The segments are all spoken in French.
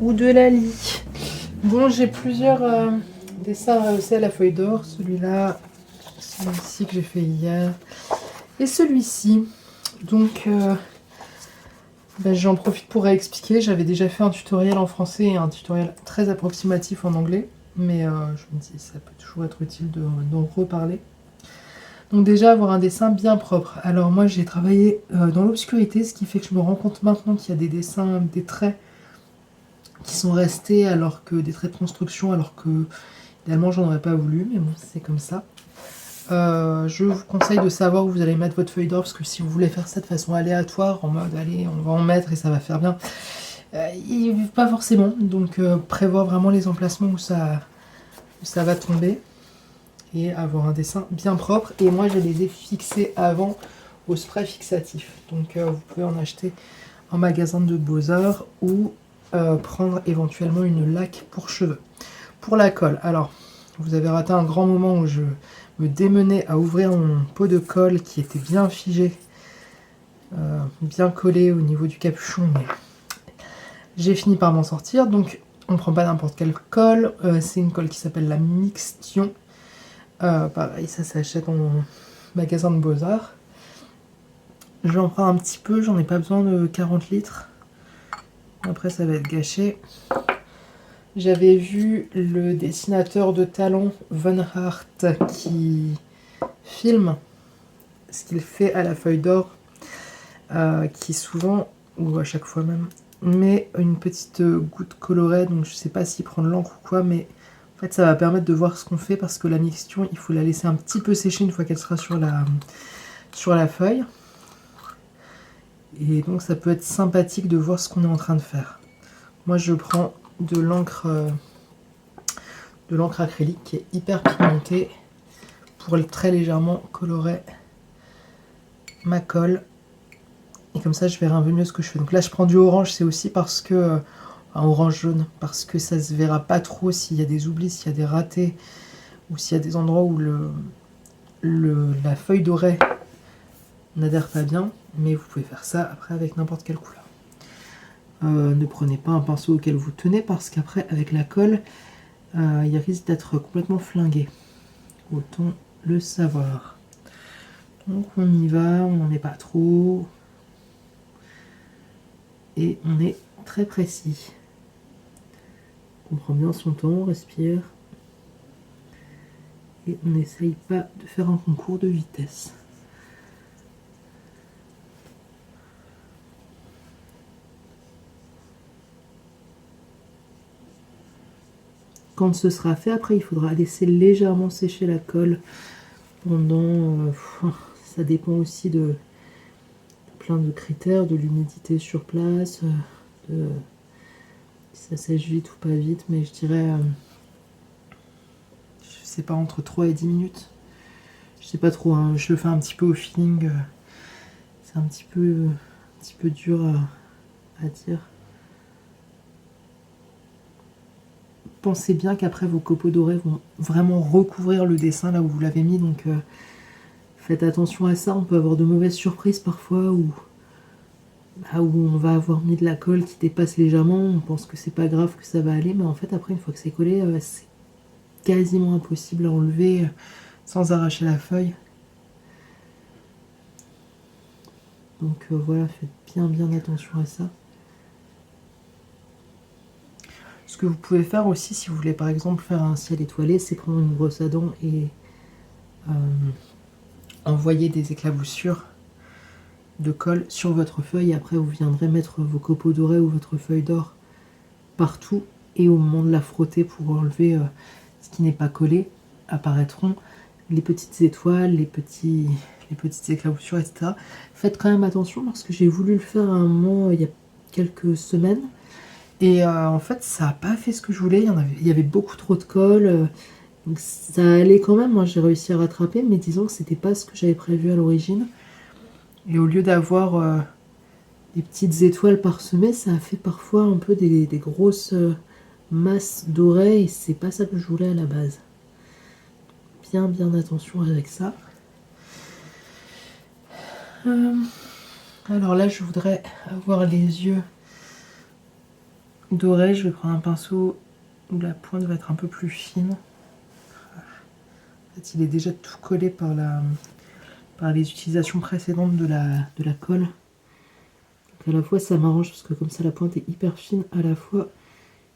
ou de Lali. Bon, j'ai plusieurs dessins rehaussés à la feuille d'or. Celui-là, celui-ci que j'ai fait hier et celui-ci. Donc, j'en profite pour réexpliquer. J'avais déjà fait un tutoriel en français et un tutoriel très approximatif en anglais. Mais je me dis, ça peut toujours être utile d'en reparler. Donc déjà, avoir un dessin bien propre. Alors moi, j'ai travaillé dans l'obscurité, ce qui fait que je me rends compte maintenant qu'il y a des dessins, des traits qui sont restés, alors que des traits de construction, alors que idéalement, j'en aurais pas voulu, mais bon, c'est comme ça. Je vous conseille de savoir où vous allez mettre votre feuille d'or, parce que si vous voulez faire ça de façon aléatoire, en mode, allez, on va en mettre et ça va faire bien, pas forcément. Donc prévoir vraiment les emplacements où ça va tomber. Et avoir un dessin bien propre. Et moi, je les ai fixés avant au spray fixatif. Donc, vous pouvez en acheter en magasin de Beaux-Arts ou prendre éventuellement une laque pour cheveux. Pour la colle, alors, vous avez raté un grand moment où je me démenais à ouvrir mon pot de colle qui était bien figé, bien collé au niveau du capuchon, mais j'ai fini par m'en sortir. Donc, on prend pas n'importe quelle colle. C'est une colle qui s'appelle la Mixtion. Pareil, ça s'achète en magasin de Beaux-Arts. J'en prends un petit peu, j'en ai pas besoin de 40 litres. Après, ça va être gâché. J'avais vu le dessinateur de talent Von Hart qui filme ce qu'il fait à la feuille d'or, qui souvent, ou à chaque fois même, met une petite goutte colorée. Donc je sais pas s'il prend de l'encre ou quoi, mais en fait, ça va permettre de voir ce qu'on fait parce que la mixture, il faut la laisser un petit peu sécher une fois qu'elle sera sur la feuille. Et donc, ça peut être sympathique de voir ce qu'on est en train de faire. Moi, je prends de l'encre acrylique qui est hyper pigmentée pour très légèrement colorer ma colle. Et comme ça, je verrai un peu mieux ce que je fais. Donc là, je prends du orange, c'est aussi parce que orange jaune, parce que ça se verra pas trop s'il y a des oublis, s'il y a des ratés, ou s'il y a des endroits où la feuille dorée n'adhère pas bien, mais vous pouvez faire ça après avec n'importe quelle couleur. Ne prenez pas un pinceau auquel vous tenez, parce qu'après, avec la colle, il risque d'être complètement flingué. Autant le savoir. Donc on y va, on n'en est pas trop, et on est très précis. On prend bien son temps, on respire, et on n'essaye pas de faire un concours de vitesse. Quand ce sera fait, après il faudra laisser légèrement sécher la colle pendant... ça dépend aussi de plein de critères, de l'humidité sur place, de si ça sèche vite ou pas vite, mais je dirais... je sais pas, entre 3 et 10 minutes. Je sais pas trop, hein, je le fais un petit peu au feeling. C'est un petit peu dur à dire. Pensez bien qu'après vos copeaux dorés vont vraiment recouvrir le dessin là où vous l'avez mis, donc faites attention à ça. On peut avoir de mauvaises surprises parfois où on va avoir mis de la colle qui dépasse légèrement, on pense que c'est pas grave, que ça va aller, mais en fait après une fois que c'est collé, c'est quasiment impossible à enlever sans arracher la feuille. Donc voilà, faites bien attention à ça. Ce que vous pouvez faire aussi, si vous voulez par exemple faire un ciel étoilé, c'est prendre une brosse à dents et envoyer des éclaboussures de colle sur votre feuille. Et après, vous viendrez mettre vos copeaux dorés ou votre feuille d'or partout. Et au moment de la frotter pour enlever ce qui n'est pas collé, apparaîtront les petites étoiles, les petites éclaboussures, etc. Faites quand même attention parce que j'ai voulu le faire à un moment il y a quelques semaines. Et en fait, ça n'a pas fait ce que je voulais. Il y avait beaucoup trop de colle. Donc ça allait quand même. Moi, j'ai réussi à rattraper. Mais disons que c'était pas ce que j'avais prévu à l'origine. Et au lieu d'avoir des petites étoiles parsemées, ça a fait parfois un peu des grosses masses dorées. Et c'est pas ça que je voulais à la base. Bien attention avec ça. Alors là, je voudrais avoir les yeux doré, je vais prendre un pinceau où la pointe va être un peu plus fine. En fait, il est déjà tout collé par les utilisations précédentes de la colle. Donc à la fois ça m'arrange parce que comme ça la pointe est hyper fine, à la fois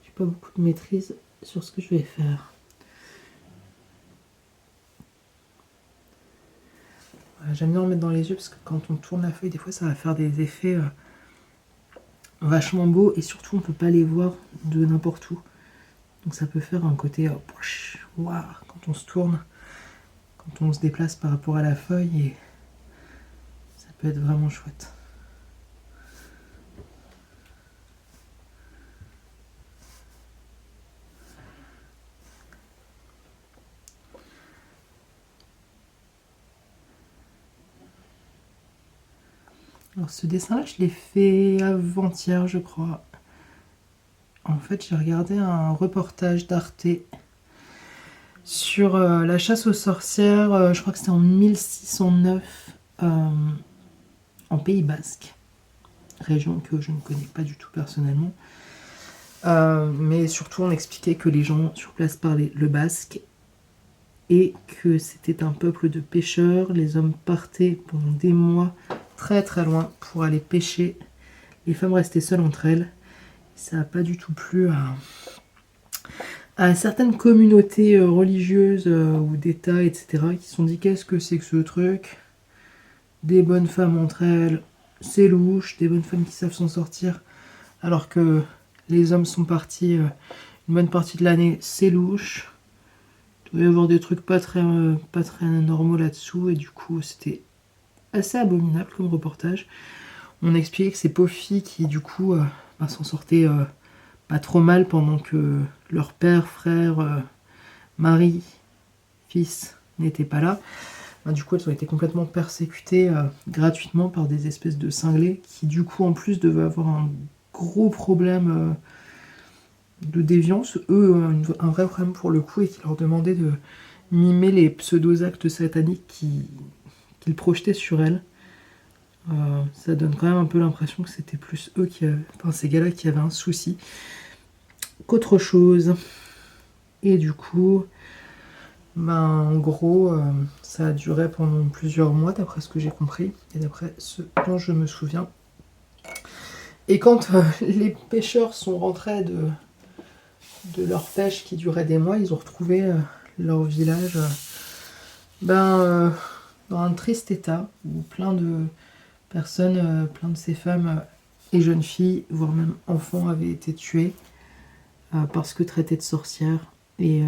j'ai pas beaucoup de maîtrise sur ce que je vais faire. Voilà, j'aime bien en mettre dans les yeux parce que quand on tourne la feuille, des fois ça va faire des effets vachement beaux et surtout on peut pas les voir de n'importe où. Donc ça peut faire un côté waouh quand on se tourne, quand on se déplace par rapport à la feuille et ça peut être vraiment chouette. Alors ce dessin-là, je l'ai fait avant-hier, je crois. En fait, j'ai regardé un reportage d'Arte sur la chasse aux sorcières, je crois que c'était en 1609, en Pays Basque, région que je ne connais pas du tout personnellement. Mais surtout, on expliquait que les gens sur place parlaient le basque et que c'était un peuple de pêcheurs. Les hommes partaient pendant des mois très très loin pour aller pêcher. Les femmes restaient seules entre elles. Ça n'a pas du tout plu à certaines communautés religieuses ou d'État, etc., qui se sont dit qu'est-ce que c'est que ce truc? Des bonnes femmes entre elles, c'est louche, des bonnes femmes qui savent s'en sortir, alors que les hommes sont partis une bonne partie de l'année, c'est louche. Il doit y avoir des trucs pas très normaux là-dessous, et du coup c'était assez abominable comme reportage. On expliquait que ces pauvres filles qui du coup s'en sortaient pas trop mal pendant que leur père, frère, mari, fils n'étaient pas là. Du coup, elles ont été complètement persécutées gratuitement par des espèces de cinglés qui, du coup, en plus, devaient avoir un gros problème de déviance. Eux, un vrai problème pour le coup, et qui leur demandaient de mimer les pseudo-actes sataniques qu'ils projetaient sur elles. Ça donne quand même un peu l'impression que c'était plus eux ces gars-là qui avaient un souci qu'autre chose. Et du coup, en gros, ça a duré pendant plusieurs mois, d'après ce que j'ai compris, et d'après ce dont je me souviens. Et quand les pêcheurs sont rentrés de leur pêche qui durait des mois, ils ont retrouvé leur village dans un triste état, où plein de personnes, plein de ces femmes et jeunes filles, voire même enfants, avaient été tués parce que traitées de sorcières, et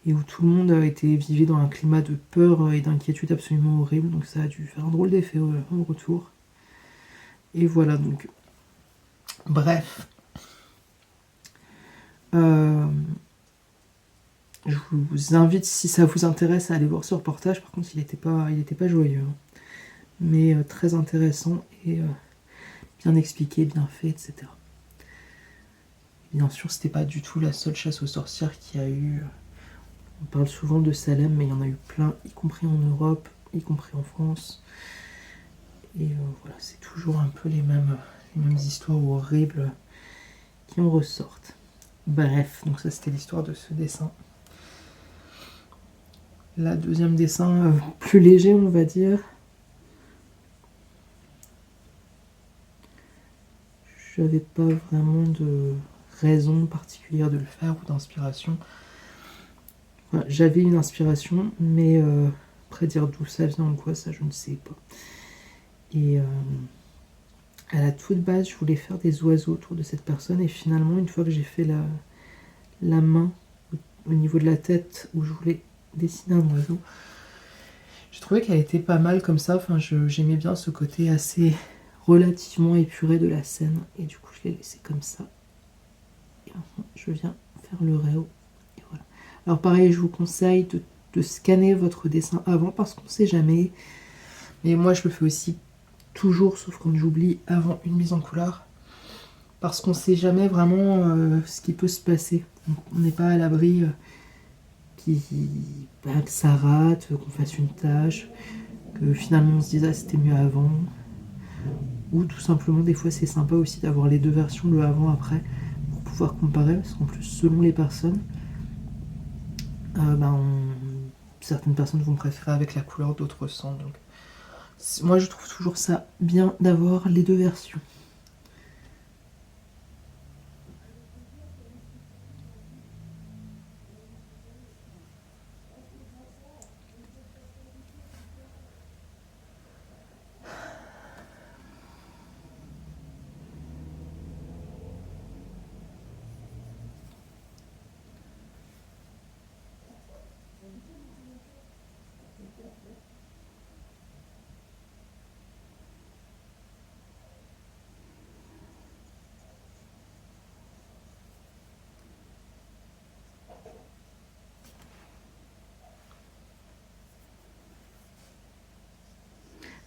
où tout le monde vivait dans un climat de peur et d'inquiétude absolument horrible. Donc ça a dû faire un drôle d'effet au retour. Et voilà, donc bref, je vous invite, si ça vous intéresse, à aller voir ce reportage. Par contre, il n'était pas joyeux, hein. Mais très intéressant et bien expliqué, bien fait, etc. Bien sûr, c'était pas du tout la seule chasse aux sorcières qu'il y a eu. On parle souvent de Salem, mais il y en a eu plein, y compris en Europe, y compris en France. Et voilà, c'est toujours un peu les mêmes histoires horribles qui en ressortent. Bref, donc ça c'était l'histoire de ce dessin. La deuxième dessin, plus léger on va dire. J'avais pas vraiment de raison particulière de le faire ou d'inspiration. Enfin, j'avais une inspiration, mais après dire d'où ça vient ou quoi, ça je ne sais pas. Et à la toute base, je voulais faire des oiseaux autour de cette personne, et finalement, une fois que j'ai fait la main au niveau de la tête où je voulais dessiner un oiseau, j'ai trouvé qu'elle était pas mal comme ça. Enfin, j'aimais bien ce côté assez relativement épuré de la scène, et du coup je l'ai laissé comme ça. Et maintenant je viens faire le réo, et voilà. Alors pareil, je vous conseille de scanner votre dessin avant, parce qu'on sait jamais. Mais moi je le fais aussi toujours, sauf quand j'oublie, avant une mise en couleur, parce qu'on sait jamais vraiment ce qui peut se passer. On n'est pas à l'abri que ça rate, qu'on fasse une tâche, que finalement on se dise ah c'était mieux avant, Ou tout simplement, des fois, c'est sympa aussi d'avoir les deux versions, le avant-après, pour pouvoir comparer, parce qu'en plus, selon les personnes, certaines personnes vont préférer avec la couleur, d'autres sans. Donc, moi, je trouve toujours ça bien d'avoir les deux versions.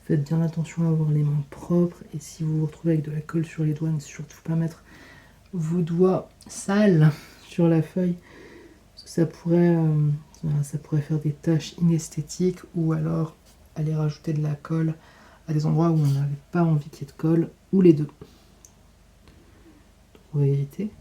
Faites bien attention à avoir les mains propres, et si vous vous retrouvez avec de la colle sur les doigts, ne surtout pas mettre vos doigts sales sur la feuille, parce que ça pourrait faire des taches inesthétiques, ou alors aller rajouter de la colle à des endroits où on n'avait pas envie qu'il y ait de colle, ou les deux. Donc on va éviter.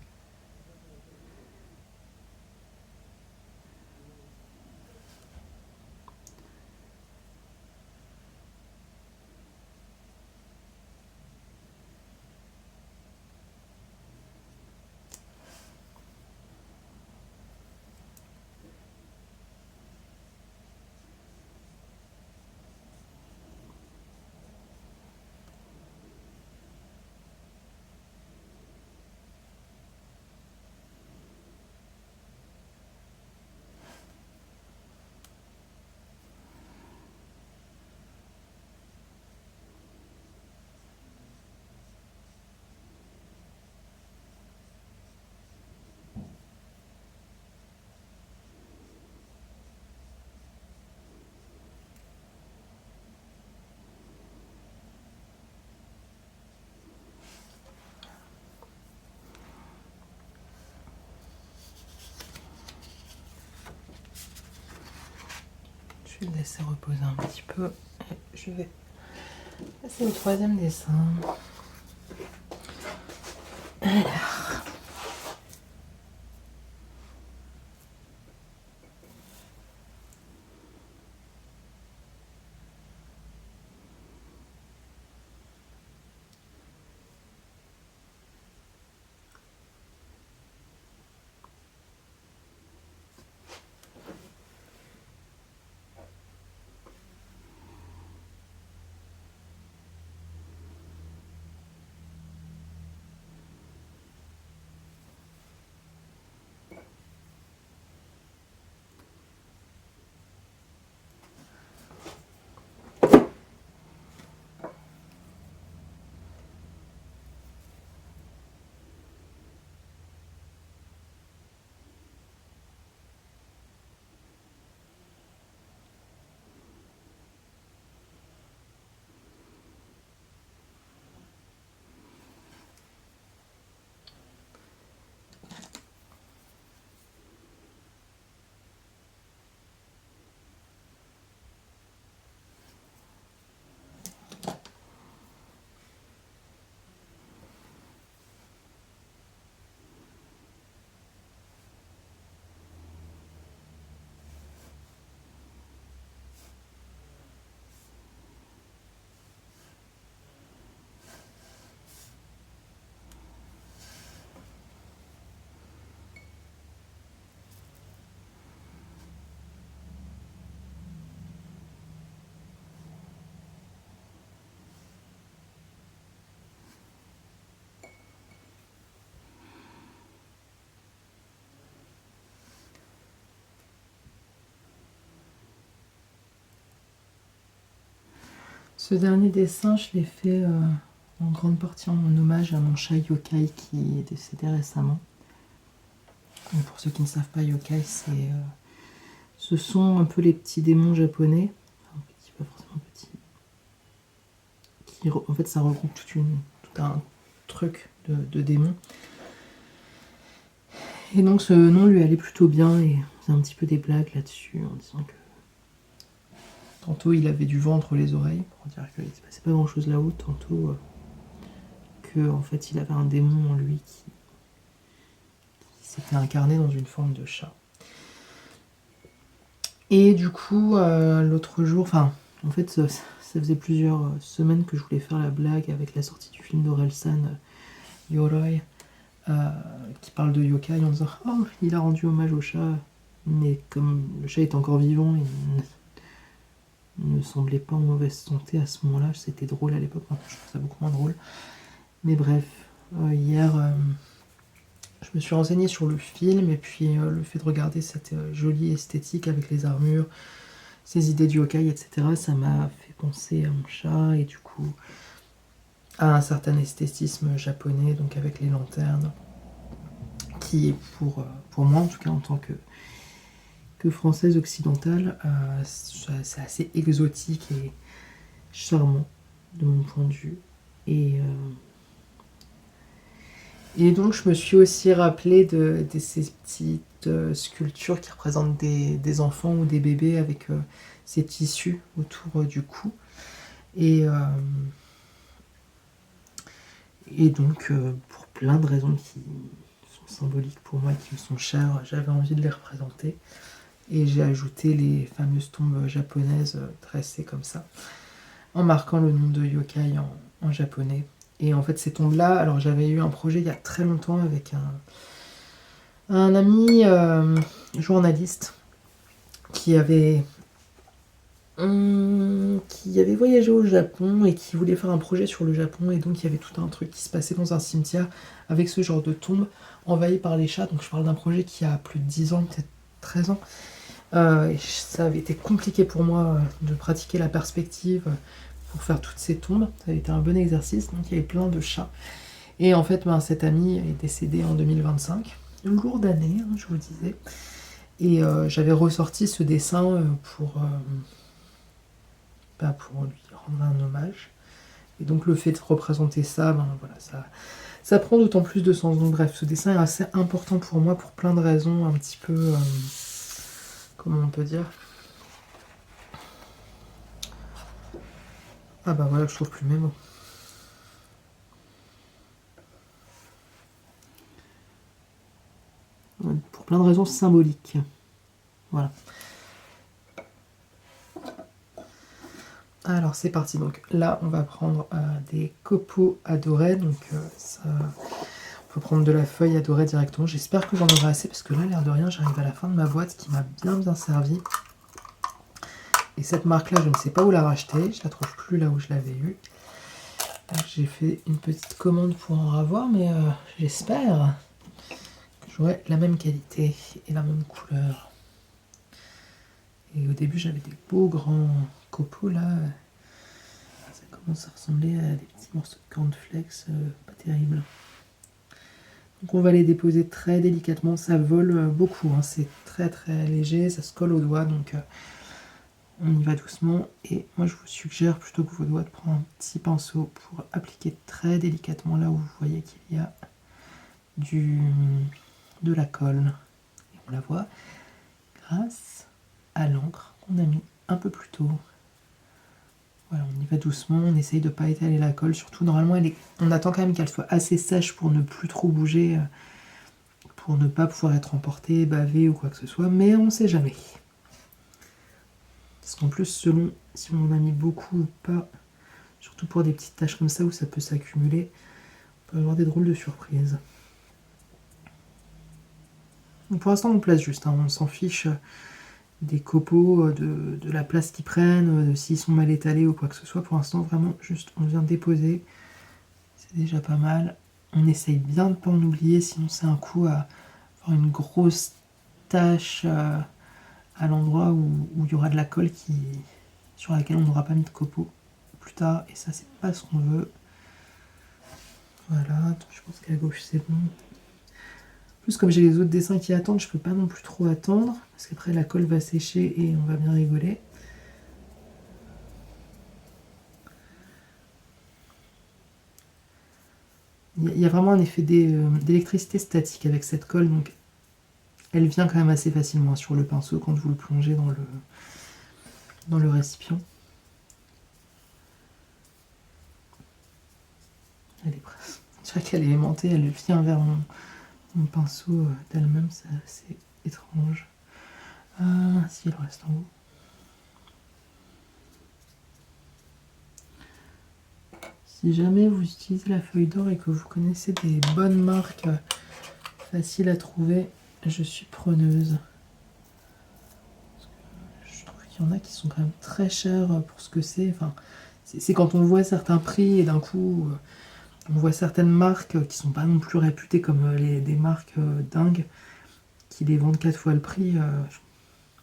Je vais le laisser reposer un petit peu. Et je vais passer au troisième dessin. Alors. Ce dernier dessin, je l'ai fait en grande partie en hommage à mon chat Yokai qui est décédé récemment. Et pour ceux qui ne savent pas, Yokai, ce sont un peu les petits démons japonais. Enfin, petits, pas forcément petits. En fait, ça regroupe tout un truc de démons. Et donc ce nom lui allait plutôt bien, et on faisait un petit peu des blagues là-dessus en disant que tantôt il avait du vent entre les oreilles, pour dire qu'il ne se passait pas grand chose là-haut, tantôt que en fait il avait un démon en lui qui s'était incarné dans une forme de chat. Et du coup, l'autre jour, enfin, en fait, ça faisait plusieurs semaines que je voulais faire la blague avec la sortie du film d'Orelsan, Yoroi, qui parle de yokai en disant « Oh, il a rendu hommage au chat », mais comme le chat est encore vivant, il ne semblait pas en mauvaise santé à ce moment-là. C'était drôle à l'époque, maintenant je trouve ça beaucoup moins drôle. Mais bref, hier, je me suis renseignée sur le film, et puis le fait de regarder cette jolie esthétique avec les armures, ces idées du yokai, etc., ça m'a fait penser à mon chat, et du coup à un certain esthétisme japonais, donc avec les lanternes, qui est pour moi, en tout cas en tant que française occidentale, c'est assez exotique et charmant de mon point de vue. Et donc je me suis aussi rappelé de ces petites sculptures qui représentent des enfants ou des bébés avec ces tissus autour du cou. Et donc pour plein de raisons qui sont symboliques pour moi, qui me sont chères, j'avais envie de les représenter. Et j'ai ajouté les fameuses tombes japonaises dressées comme ça, en marquant le nom de yokai en japonais. Et en fait, ces tombes-là, alors j'avais eu un projet il y a très longtemps avec un ami journaliste qui avait voyagé au Japon et qui voulait faire un projet sur le Japon. Et donc il y avait tout un truc qui se passait dans un cimetière avec ce genre de tombes envahies par les chats. Donc je parle d'un projet qui a plus de 10 ans, peut-être 13 ans. Et ça avait été compliqué pour moi de pratiquer la perspective pour faire toutes ces tombes. Ça avait été un bon exercice, donc il y avait plein de chats. Et en fait, cet ami est décédé en 2025, une lourde année, hein, je vous le disais. Et j'avais ressorti ce dessin pour lui rendre un hommage. Et donc le fait de représenter ça, voilà, ça prend d'autant plus de sens. Donc bref, ce dessin est assez important pour moi pour plein de raisons, un petit peu... comment on peut dire? Ah bah voilà, je trouve plus mes mots. Pour plein de raisons symboliques. Voilà. Alors c'est parti, donc là on va prendre des copeaux à dorer, donc ça, on peut prendre de la feuille à dorer directement. J'espère que j'en aurai assez parce que là, l'air de rien, j'arrive à la fin de ma boîte qui m'a bien servi. Et cette marque-là, je ne sais pas où la racheter, je la trouve plus là où je l'avais eue. J'ai fait une petite commande pour en avoir, mais j'espère que j'aurai la même qualité et la même couleur. Et au début, j'avais des beaux grands copeaux là. Ça commence à ressembler à des petits morceaux de cornflakes, pas terrible. Donc on va les déposer très délicatement. Ça vole beaucoup, hein. C'est très léger, ça se colle aux doigts, donc on y va doucement. Et moi, je vous suggère plutôt que vos doigts de prendre un petit pinceau pour appliquer très délicatement là où vous voyez qu'il y a de la colle. Et on la voit grâce à l'encre qu'on a mis un peu plus tôt. Voilà, on y va doucement, on essaye de ne pas étaler la colle, surtout normalement on attend quand même qu'elle soit assez sèche pour ne plus trop bouger, pour ne pas pouvoir être emporté, bavé ou quoi que ce soit, mais on ne sait jamais. Parce qu'en plus, selon si on en a mis beaucoup ou pas, surtout pour des petites taches comme ça où ça peut s'accumuler, on peut avoir des drôles de surprises. Donc pour l'instant on place juste, hein, on s'en fiche des copeaux, de la place qu'ils prennent, de s'ils sont mal étalés ou quoi que ce soit. Pour l'instant, vraiment, juste on vient déposer. C'est déjà pas mal. On essaye bien de ne pas en oublier, sinon c'est un coup à avoir une grosse tache à l'endroit où il y aura de la colle sur laquelle on n'aura pas mis de copeaux plus tard. Et ça, c'est pas ce qu'on veut. Voilà, je pense qu'à gauche, c'est bon. En plus, comme j'ai les autres dessins qui attendent, je peux pas non plus trop attendre, parce qu'après la colle va sécher et on va bien rigoler. Il y a vraiment un effet d'électricité statique avec cette colle, donc elle vient quand même assez facilement sur le pinceau quand vous le plongez dans le récipient. Elle est chaque elle est aimantée, elle vient vers mon pinceau d'elle-même, c'est assez étrange. Si, il reste en haut. Si jamais vous utilisez la feuille d'or et que vous connaissez des bonnes marques faciles à trouver, je suis preneuse. Je trouve qu'il y en a qui sont quand même très chers pour ce que c'est. Enfin, c'est quand on voit certains prix et d'un coup on voit certaines marques qui sont pas non plus réputées comme des marques dingues qui les vendent 4 fois le prix.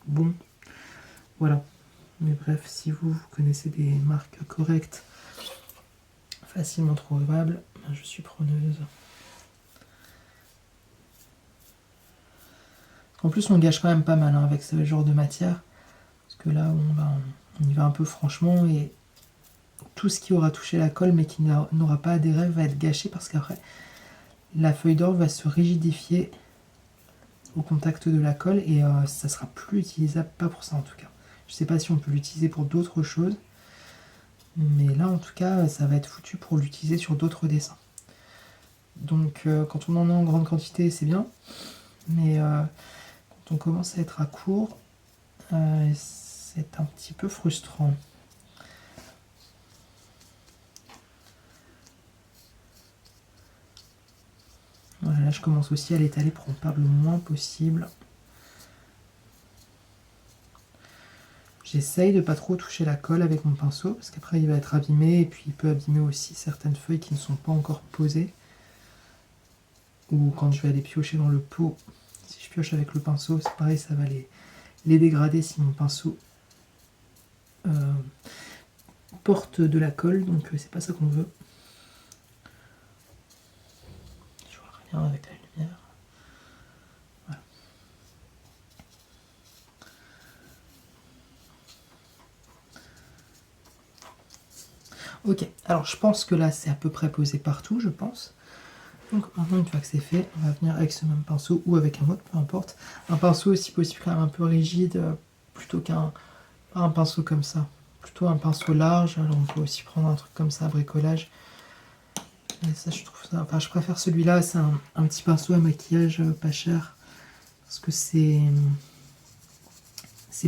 Bon, voilà. Mais bref, si vous connaissez des marques correctes, facilement trouvables, je suis preneuse. En plus, on gâche quand même pas mal avec ce genre de matière. Parce que là, on y va un peu franchement et tout ce qui aura touché la colle mais qui n'aura pas adhéré va être gâché parce qu'après, la feuille d'or va se rigidifier au contact de la colle et ça sera plus utilisable, pas pour ça en tout cas. Je sais pas si on peut l'utiliser pour d'autres choses, mais là en tout cas, ça va être foutu pour l'utiliser sur d'autres dessins. Donc quand on en a en grande quantité, c'est bien, mais quand on commence à être à court, c'est un petit peu frustrant. Voilà, là je commence aussi à l'étaler pour en perdre le moins possible. J'essaye de pas trop toucher la colle avec mon pinceau, parce qu'après il va être abîmé, et puis il peut abîmer aussi certaines feuilles qui ne sont pas encore posées. Ou quand je vais aller piocher dans le pot, si je pioche avec le pinceau, c'est pareil, ça va les dégrader si mon pinceau porte de la colle, donc c'est pas ça qu'on veut. Je vois rien avec la lumière. Voilà. Ok, alors je pense que là c'est à peu près posé partout, je pense. Donc maintenant une fois que c'est fait, on va venir avec ce même pinceau ou avec un autre, peu importe. Un pinceau si possible quand même un peu rigide, plutôt qu'un pinceau comme ça. Plutôt un pinceau large, alors on peut aussi prendre un truc comme ça, bricolage. Et ça je trouve ça, enfin je préfère celui-là, c'est un petit pinceau à maquillage pas cher. Parce que c'est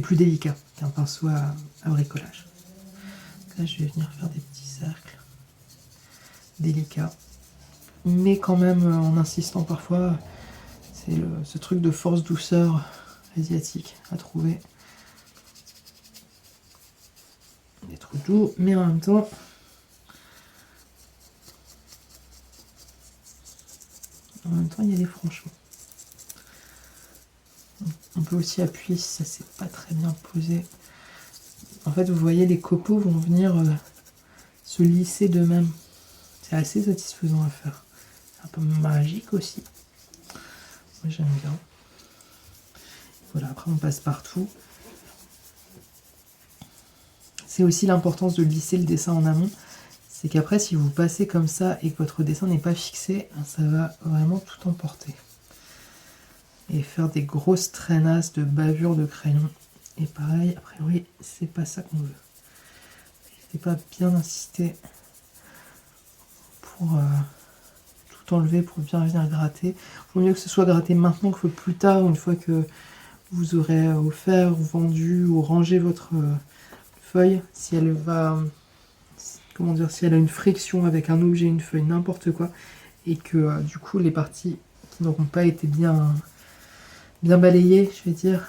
plus délicat qu'un pinceau à bricolage. Donc là je vais venir faire des petits cercles délicats. Mais quand même en insistant parfois, c'est ce truc de force-douceur asiatique à trouver. Des trucs doux, mais en même temps, il y a des franchement. On peut aussi appuyer si ça s'est pas très bien posé. En fait, vous voyez, les copeaux vont venir se lisser d'eux-mêmes. C'est assez satisfaisant à faire. Un peu magique aussi. Moi j'aime bien. Voilà, après on passe partout. C'est aussi l'importance de lisser le dessin en amont. C'est qu'après si vous passez comme ça et que votre dessin n'est pas fixé, ça va vraiment tout emporter. Et faire des grosses traînasses de bavure de crayon. Et pareil, a priori, c'est pas ça qu'on veut. N'hésitez pas à bien insister pour tout enlever, pour bien venir gratter. Il vaut mieux que ce soit gratté maintenant que plus tard, une fois que vous aurez offert, ou vendu, ou rangé votre feuille. Si elle va, comment dire, si elle a une friction avec un objet, une feuille, n'importe quoi, et que du coup les parties qui n'auront pas été bien balayées, je vais dire,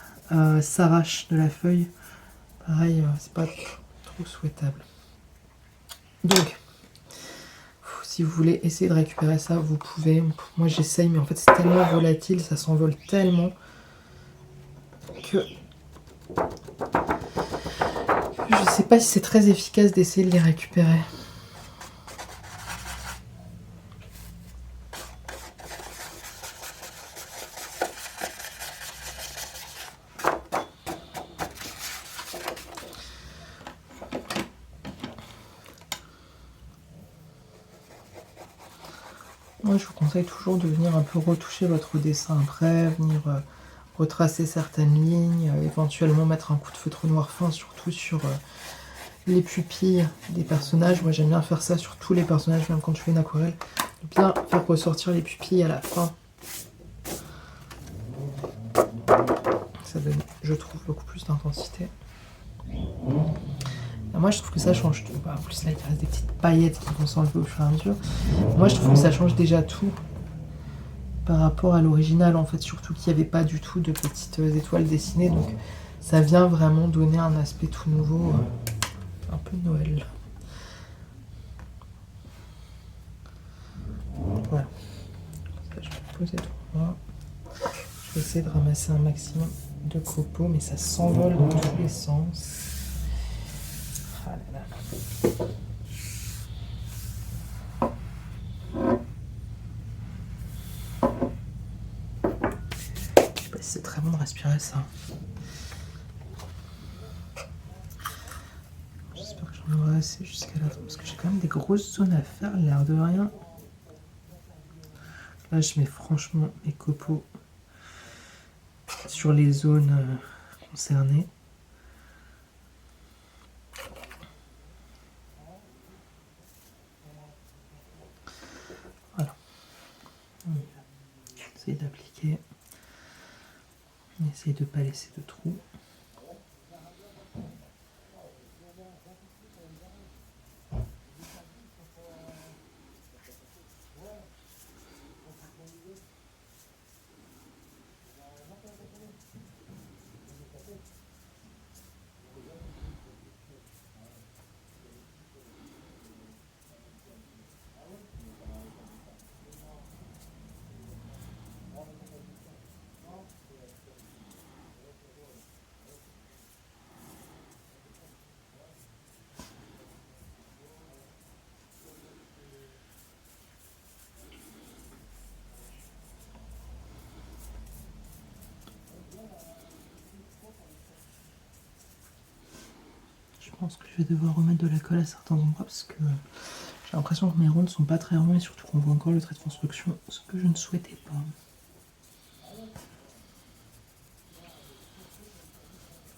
s'arrachent de la feuille. Pareil, c'est pas trop souhaitable. Donc, si vous voulez essayer de récupérer ça, vous pouvez. Moi j'essaye, mais en fait c'est tellement volatile, ça s'envole tellement que je sais pas si c'est très efficace d'essayer de les récupérer. Moi je vous conseille toujours de venir un peu retoucher votre dessin après, venir retracer certaines lignes, éventuellement mettre un coup de feutre noir fin, surtout sur les pupilles des personnages. Moi j'aime bien faire ça sur tous les personnages, même quand je fais une aquarelle. bien faire ressortir les pupilles à la fin. Ça donne, je trouve, beaucoup plus d'intensité. Moi, je trouve que ça change tout. En plus, là, il reste des petites paillettes qui vont s'enlever au fur et à mesure. Moi, je trouve que ça change déjà tout par rapport à l'original, en fait. Surtout qu'il n'y avait pas du tout de petites étoiles dessinées. Donc, ça vient vraiment donner un aspect tout nouveau, un peu Noël. Voilà. Ça, je vais poser tout moi. Je vais essayer de ramasser un maximum de copeaux, mais ça s'envole dans tous les sens. Ah là là. Je sais pas si c'est très bon de respirer ça. J'espère que j'en aurai assez jusqu'à la fin, parce que j'ai quand même des grosses zones à faire, l'air de rien. Là, je mets franchement mes copeaux sur les zones concernées. Voilà. On va essayer d'appliquer. On essaye de ne pas laisser de trous. Je pense que je vais devoir remettre de la colle à certains endroits parce que j'ai l'impression que mes ronds ne sont pas très ronds et surtout qu'on voit encore le trait de construction, ce que je ne souhaitais pas.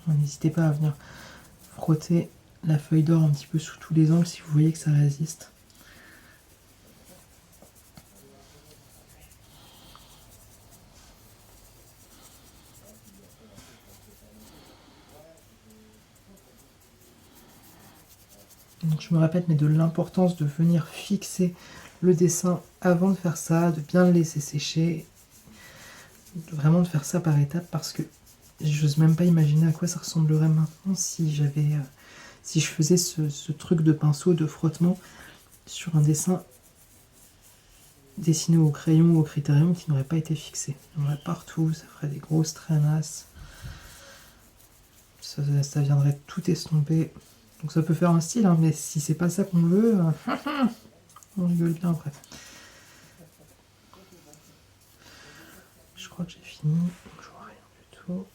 N'hésitez pas à venir frotter la feuille d'or un petit peu sous tous les angles si vous voyez que ça résiste. Donc je me répète, mais de l'importance de venir fixer le dessin avant de faire ça, de bien le laisser sécher, vraiment de faire ça par étapes parce que j'ose même pas imaginer à quoi ça ressemblerait maintenant si j'avais, si je faisais ce truc de pinceau, de frottement sur un dessin dessiné au crayon ou au critérium qui n'aurait pas été fixé. Il y en aurait partout, ça ferait des grosses traînasses, ça viendrait tout estomper. Donc ça peut faire un style, hein, mais si c'est pas ça qu'on veut, on rigole bien après. Je crois que j'ai fini, je vois rien du tout.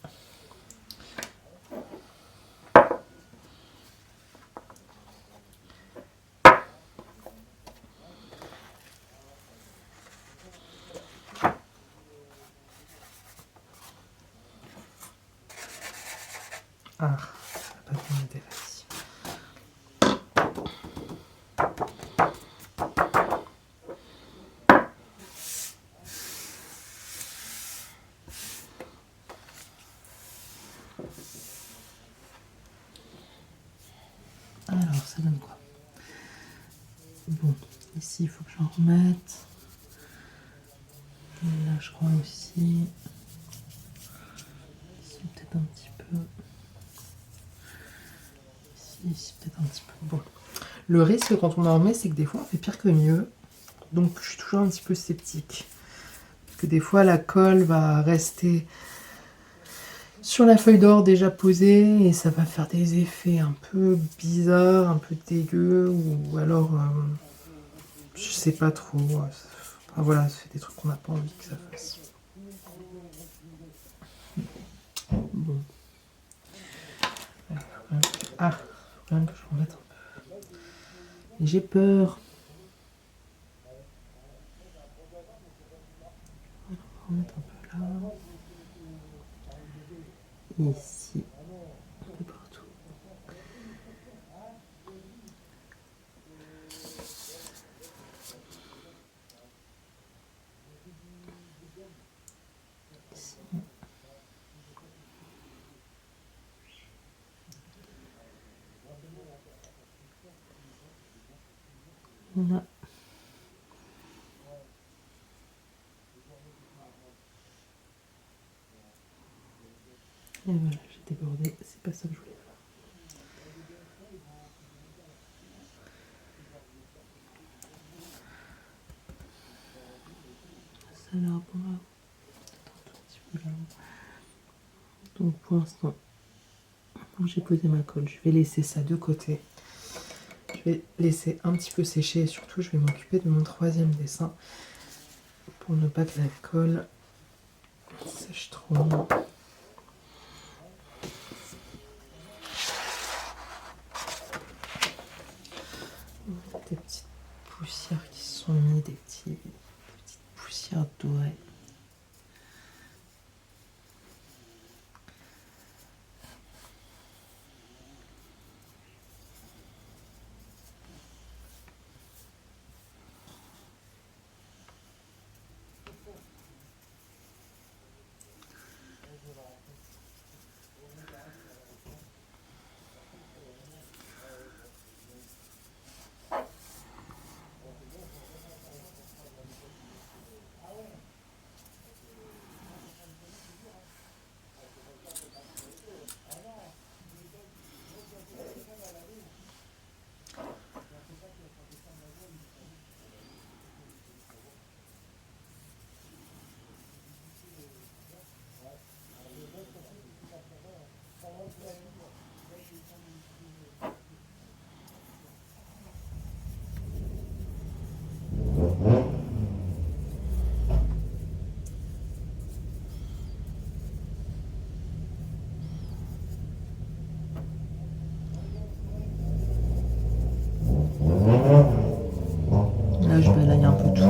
Ah, ça va pas bien m'aider là-ci. Alors, ça donne quoi? Bon, ici, il faut que j'en remette. Et là, je crois aussi. Ici, peut-être un petit peu. Ici, peut-être un petit peu. Bon. Le risque quand on en remet, c'est que des fois, on fait pire que mieux. Donc, je suis toujours un petit peu sceptique. Parce que des fois, la colle va rester sur la feuille d'or déjà posée et ça va faire des effets un peu bizarres, un peu dégueux, ou alors je sais pas trop. Enfin, voilà, c'est des trucs qu'on n'a pas envie que ça fasse. Bon. Ah, faut même que je remette un peu. Et j'ai peur. On va remettre un peu là. Ici. Un peu partout. Voilà. Et voilà, j'ai débordé, c'est pas ça que je voulais faire. Ça a l'air bon là. Un tout petit peu là. Donc pour l'instant, j'ai posé ma colle, je vais laisser ça de côté. Je vais laisser un petit peu sécher et surtout je vais m'occuper de mon troisième dessin pour ne pas que la colle sèche trop. Des petites poussières qui se sont mises, des petites poussières dorées. Là, je balaye un peu tout.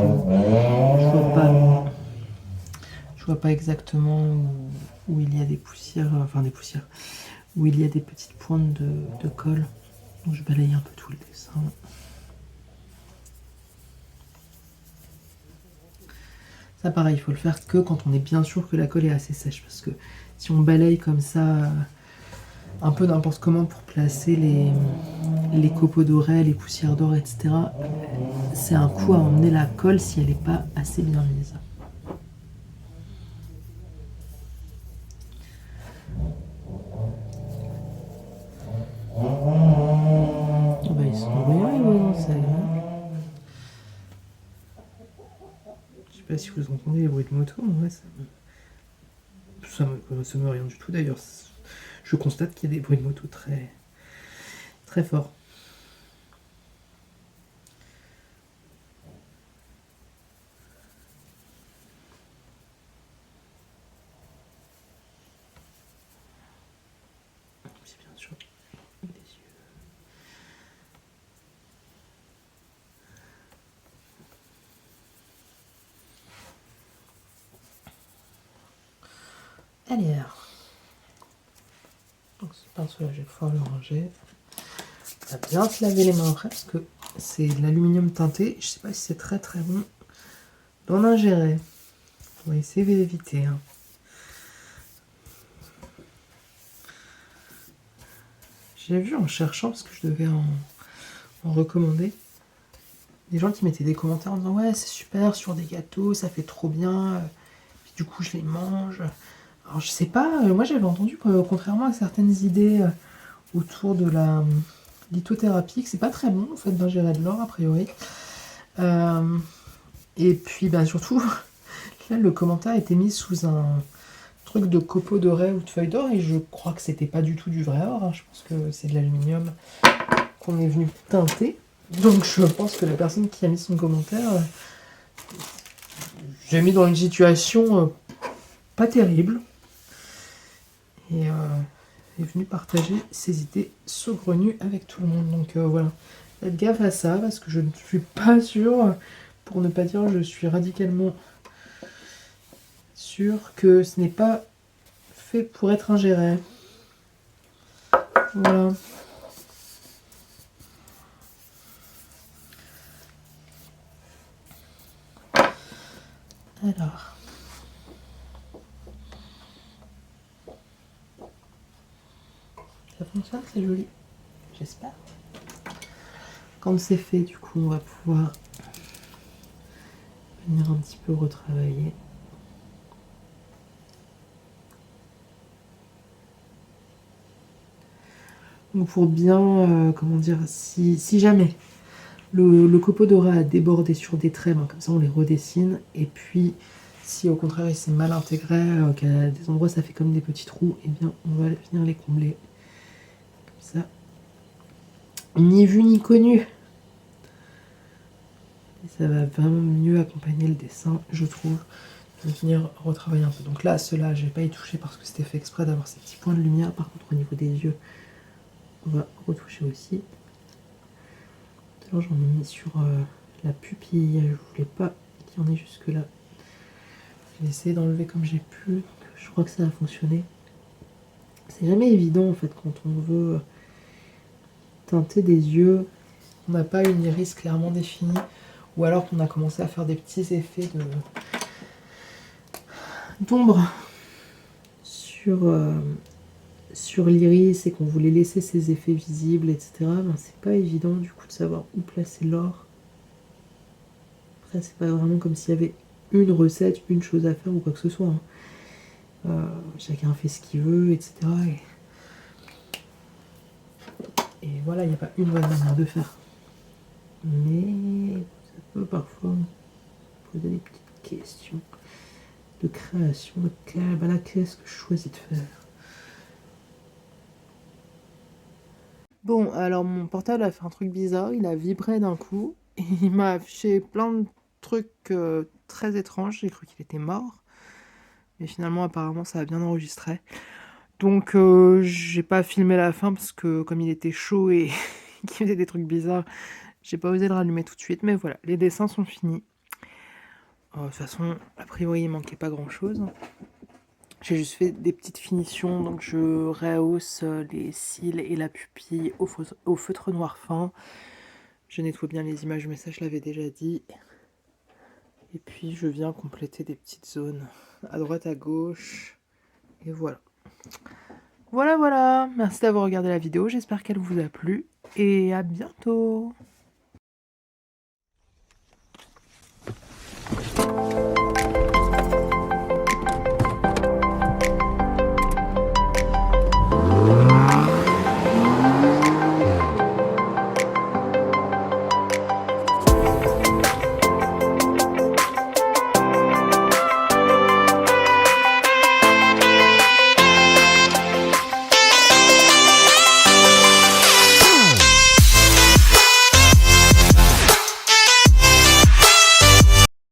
Je vois pas exactement où il y a des poussières, où il y a des petites pointes de colle. Donc je balaye un peu tout le dessin. Ça pareil, il faut le faire que quand on est bien sûr que la colle est assez sèche. Parce que si on balaye comme ça, un peu n'importe comment pour placer les copeaux dorés, les poussières d'or, etc., c'est un coup à emmener la colle si elle n'est pas assez bien mise. Oh bah ils sont bruyants les voisins, c'est agréable. Je sais pas si vous entendez les bruits de moto, mais ouais, ça me rien du tout d'ailleurs. Je constate qu'il y a des bruits de moto très, très forts. C'est bien sûr les yeux. Allez alors. Donc ce pinceau là, je vais pouvoir le ranger. On va bien se laver les mains après parce que c'est de l'aluminium teinté. Je sais pas si c'est très très bon d'en ingérer. On va essayer d'éviter. Hein. J'ai vu en cherchant, parce que je devais en recommander, des gens qui mettaient des commentaires en disant ouais c'est super sur des gâteaux, ça fait trop bien, puis du coup je les mange. Alors je sais pas, moi j'avais entendu que contrairement à certaines idées autour de la lithothérapie, que c'est pas très bon en fait d'ingérer de l'or a priori. Et puis ben surtout, là le commentaire a été mis sous un truc de copeaux dorés ou de feuilles d'or et je crois que c'était pas du tout du vrai or, hein. Je pense que c'est de l'aluminium qu'on est venu teinter. Donc je pense que la personne qui a mis son commentaire, j'ai mis dans une situation pas terrible et est venu partager ses idées saugrenues avec tout le monde. Donc voilà, faites gaffe à ça parce que je ne suis pas sûre, pour ne pas dire je suis radicalement sûre que ce n'est pas fait pour être ingéré. Voilà. Alors. Ça fonctionne, c'est joli. J'espère. Quand c'est fait, du coup, on va pouvoir venir un petit peu retravailler. Donc pour bien, comment dire, si jamais le copeau doré a débordé sur des traits, ben comme ça on les redessine. Et puis si au contraire il s'est mal intégré, qu'à des endroits ça fait comme des petits trous, et bien on va venir les combler. Comme ça, ni vu ni connu. Et ça va vraiment mieux accompagner le dessin, je trouve. Je vais venir retravailler un peu. Donc là, ceux-là, je vais pas y toucher parce que c'était fait exprès d'avoir ces petits points de lumière. Par contre, au niveau des yeux, on va retoucher aussi. Tout à l'heure, j'en ai mis sur la pupille. Je voulais pas qu'il y en ait jusque là. J'ai essayé d'enlever comme j'ai pu. Donc je crois que ça a fonctionné. C'est jamais évident en fait quand on veut teinter des yeux. On n'a pas une iris clairement définie. Ou alors qu'on a commencé à faire des petits effets d'ombre sur l'iris et qu'on voulait laisser ces effets visibles, etc. Ben, c'est pas évident du coup de savoir où placer l'or. Après, c'est pas vraiment comme s'il y avait une recette, une chose à faire ou quoi que ce soit. Hein. Chacun fait ce qu'il veut, etc. Et voilà, il n'y a pas une bonne manière de faire. Mais ça peut parfois poser des petites questions de création. Ben là, qu'est-ce que je choisis de faire? Bon, alors mon portable a fait un truc bizarre, il a vibré d'un coup, et il m'a affiché plein de trucs très étranges, j'ai cru qu'il était mort, mais finalement apparemment ça a bien enregistré. Donc j'ai pas filmé la fin parce que comme il était chaud et qu'il faisait des trucs bizarres, j'ai pas osé le rallumer tout de suite, mais voilà, les dessins sont finis. De toute façon, a priori il manquait pas grand chose. J'ai juste fait des petites finitions, donc je rehausse les cils et la pupille au feutre noir fin. Je nettoie bien les images, mais ça je l'avais déjà dit. Et puis je viens compléter des petites zones à droite, à gauche. Et voilà. Voilà, voilà. Merci d'avoir regardé la vidéo. J'espère qu'elle vous a plu. Et à bientôt.